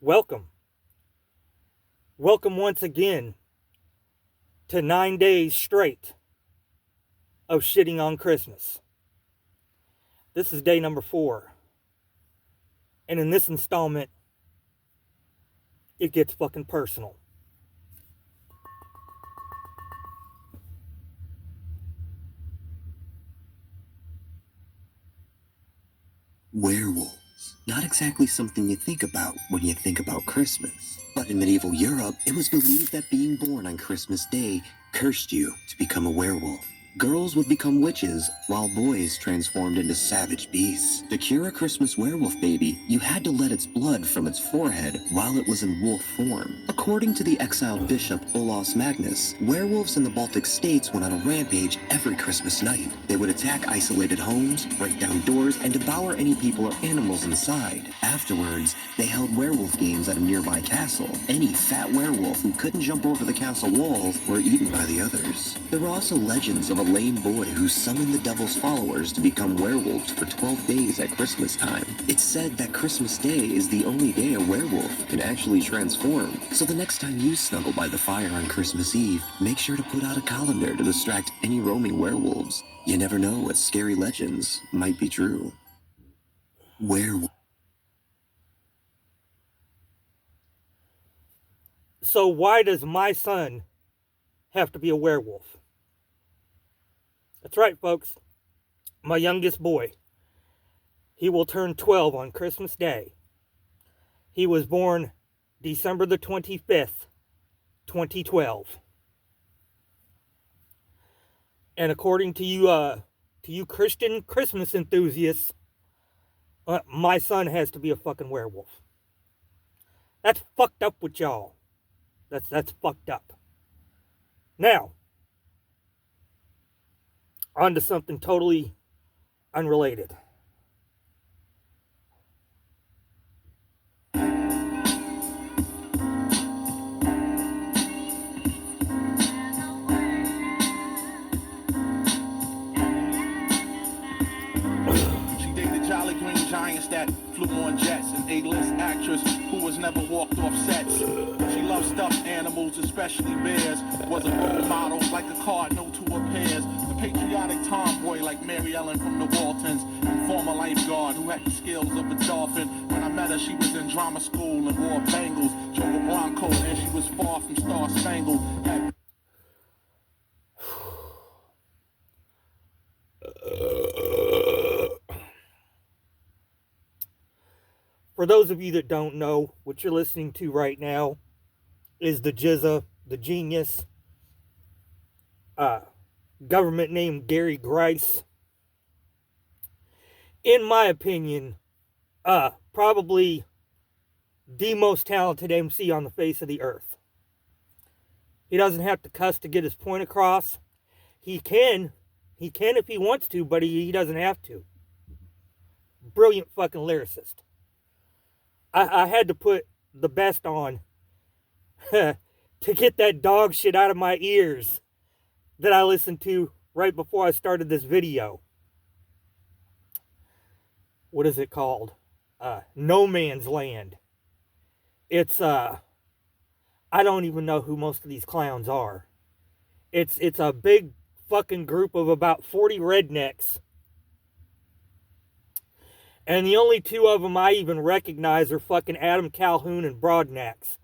Welcome. Welcome once again to 9 days straight of shitting on Christmas. This is day number 4. And in this installment, it gets fucking personal. Werewolves. Not exactly something you think about when you think about Christmas. But in medieval Europe, it was believed that being born on Christmas Day cursed you to become a werewolf. Girls would become witches, while boys transformed into savage beasts. To cure a Christmas werewolf baby, you had to let its blood from its forehead while it was in wolf form. According to the exiled bishop Olaus Magnus, werewolves in the Baltic states went on a rampage every Christmas night. They would attack isolated homes, break down doors, and devour any people or animals inside. Afterwards, they held werewolf games at a nearby castle. Any fat werewolf who couldn't jump over the castle walls were eaten by the others. There were also legends of a lame boy who summoned the devil's followers to become werewolves for 12 days at Christmas time. It's said that Christmas Day is the only day a werewolf can actually transform. So the next time you snuggle by the fire on Christmas Eve, make sure to put out a colander to distract any roaming werewolves. You never know what scary legends might be true. Werewolf. So why does my son have to be a werewolf? That's right, folks. My youngest boy. He will turn 12 on Christmas Day. He was born December the 25th, 2012. And according to you Christian Christmas enthusiasts, my son has to be a fucking werewolf. That's fucked up with y'all. That's fucked up. Now, on to something totally unrelated. She dated Jolly Green Giants that flew on jets, an A-list actress who has never walked off sets. She loves stuffed animals, especially bears. Was a role model like a cardinal to her peers. A patriotic tomboy like Mary Ellen from the Waltons. And former lifeguard who had the skills of a dolphin. When I met her, she was in drama school and wore bangles. Drove a Bronco and she was far from star-spangled. Had For those of you that don't know, what you're listening to right now is the Jizza, the genius, government named Gary Grice. In my opinion, probably the most talented MC on the face of the earth. He doesn't have to cuss to get his point across. He can if he wants to, but he doesn't have to. Brilliant fucking lyricist. I had to put the best on to get that dog shit out of my ears that I listened to right before I started this video. What is it called? No Man's Land. It's I don't even know who most of these clowns are. It's a big fucking group of about 40 rednecks. And the only two of them I even recognize are fucking Adam Calhoun and Broadnax,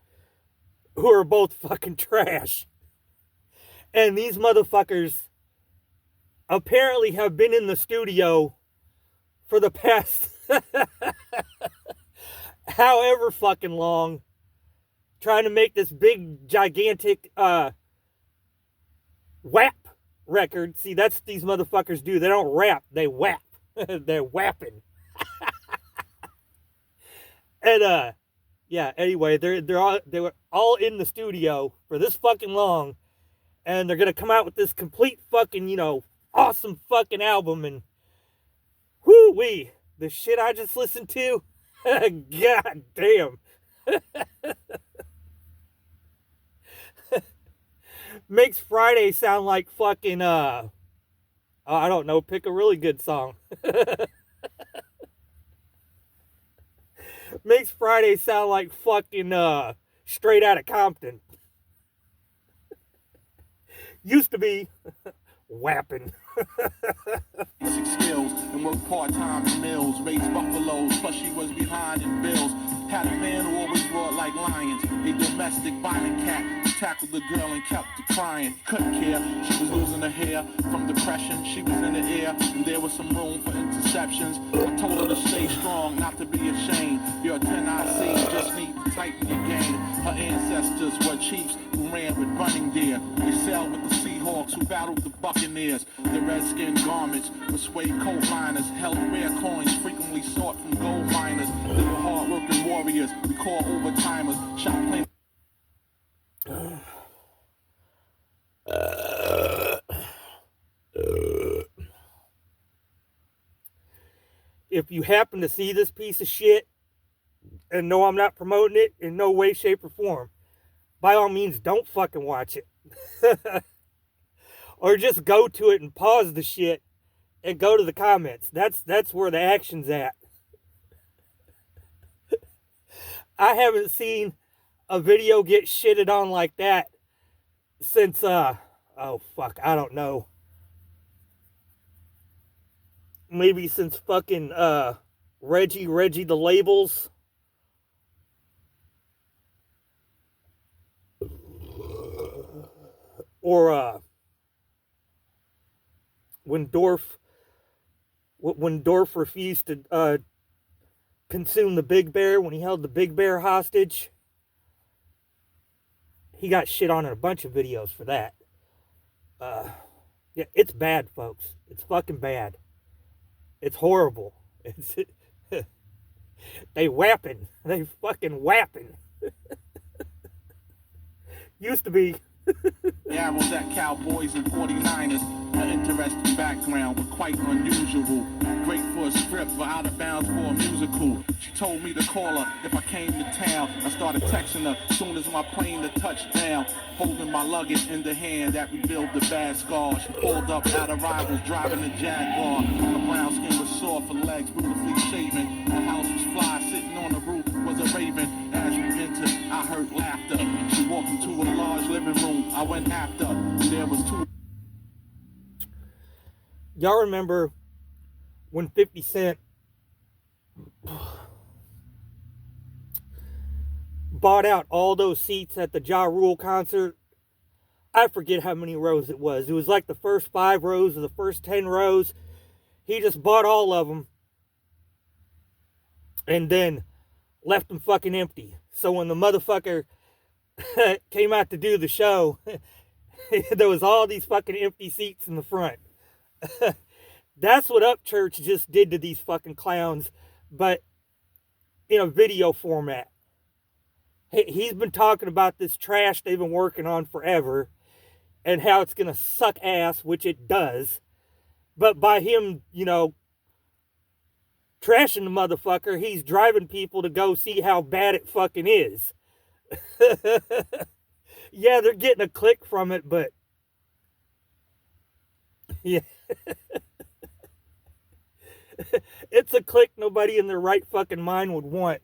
who are both fucking trash. And these motherfuckers apparently have been in the studio for the past however fucking long, trying to make this big, gigantic WAP record. See, that's what these motherfuckers do. They don't rap, they whap. They're whapping. And yeah, anyway, they were all in the studio for this fucking long, and they're gonna come out with this complete fucking, awesome fucking album, and whoo wee, the shit I just listened to, god damn. Makes Friday sound like fucking I don't know, pick a really good song. Makes Friday sound like fucking straight out of Compton. Used to be whapping. Basic skills and worked part-time in mills, raised buffaloes, plus she was behind in bills. Had a man who always roared like lions, a domestic violent cat who tackled the girl and kept her crying. Couldn't care, she was losing her hair from depression, she was in the air, and there was some room for interceptions. I told her to stay strong, not to be ashamed. You're a 10 IC, just need to tighten your game. Her ancestors were chiefs who ran with running deer. They sailed with the Seahawks who battled the Buccaneers. The redskin garments were suede coat liners, held rare coins frequently sought from gold miners. They were hard-working warriors, we call overtimers, shot plain. If you happen to see this piece of shit, and no, I'm not promoting it in no way, shape, or form, by all means, don't fucking watch it. Or just go to it and pause the shit and go to the comments. That's where the action's at. I haven't seen a video get shitted on like that since oh fuck, I don't know. Maybe since fucking Reggie the Labels. Or when Dorf refused to consume the Big Bear, when he held the Big Bear hostage. He got shit on in a bunch of videos for that. Yeah, it's bad, folks. It's fucking bad. It's horrible. It's they whapping. They fucking whapping. Used to be. Arrows at Cowboys and 49ers. An interesting background, but quite unusual. Great for a script, but out of bounds for a musical. She told me to call her if I came to town. I started texting her soon as my plane to touchdown. Holding my luggage in the hand that revealed the bad scar. She pulled up out of Rivals, driving a Jaguar. Her brown skin was soft, her legs beautifully shaven. The house was fly, sitting on the roof was a raven. As we entered, I heard laughter. She walked into a large living room. I went after. There was two. Y'all remember when 50 Cent bought out all those seats at the Ja Rule concert? I forget how many rows it was. It was like the first 5 rows or the first 10 rows. He just bought all of them and then left them fucking empty. So when the motherfucker came out to do the show, there was all these fucking empty seats in the front. That's what Upchurch just did to these fucking clowns, but in a video format. He's been talking about this trash they've been working on forever and how it's going to suck ass, which it does. But by him, trashing the motherfucker, he's driving people to go see how bad it fucking is. Yeah, they're getting a click from it, but yeah. It's a click nobody in their right fucking mind would want.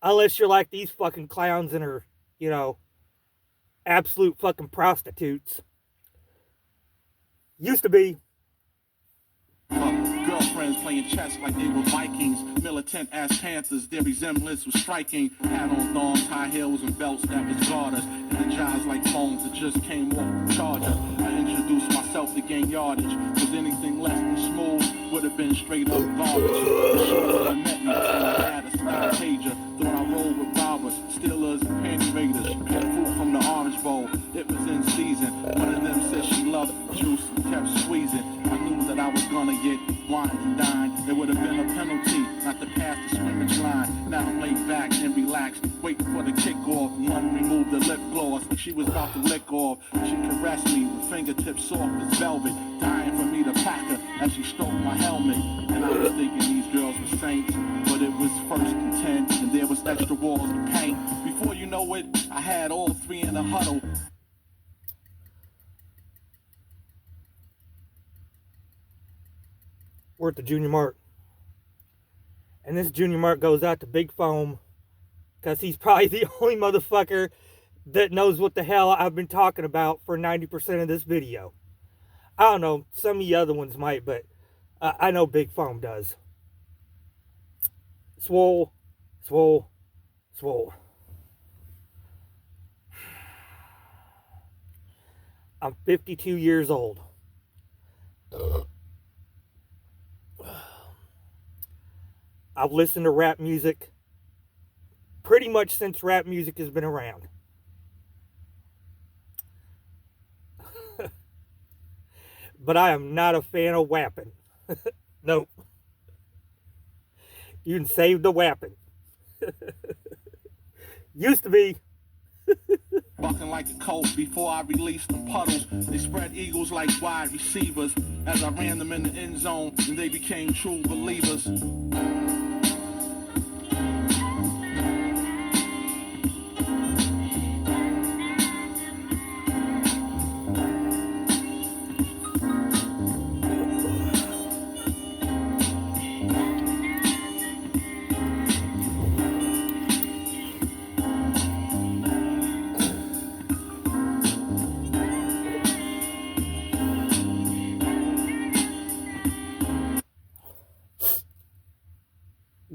Unless you're like these fucking clowns and are, absolute fucking prostitutes. Used to be. Girlfriends playing chess like they were Vikings. Militant as Panthers, their resemblance was striking. Had on thongs, high heels, and belts that was garters. And the jaws like phones that just came off the charger. I introduced myself to gain yardage. Was anything less than smooth, would have been straight up garbage. Sure, I met me, and I had a sky pager. Thought I rolled with robbers, stealers, and panty raiders. Picked fruit from the orange bowl, it was in season. One of them said she loved juice, kept squeezing. I knew that I was gonna get wine and dine. It would have been a penalty not to pass the scrimmage line. Now I'm laid back and relaxed, waiting for the kickoff. One removed the lip gloss, she was about to lick off. She caressed me with fingertips soft as velvet, dying for me to pack her as she stroked my helmet. And I was thinking these girls were saints, but it was 1st and 10, and there was extra walls to paint. Before you know it, I had all 3 in a huddle. We're at the Junior Mart. And this junior mark goes out to Big Foam because he's probably the only motherfucker that knows what the hell I've been talking about for 90% of this video. I don't know, some of the other ones might, but I know Big Foam does. Swole, swole, swole. I'm 52 years old. I've listened to rap music pretty much since rap music has been around. But I am not a fan of wapping. Nope. You can save the wapping. Used to be. Bucking like a colt before I released the puddles. They spread eagles like wide receivers as I ran them in the end zone, and they became true believers.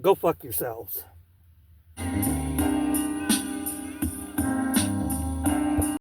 Go fuck yourselves.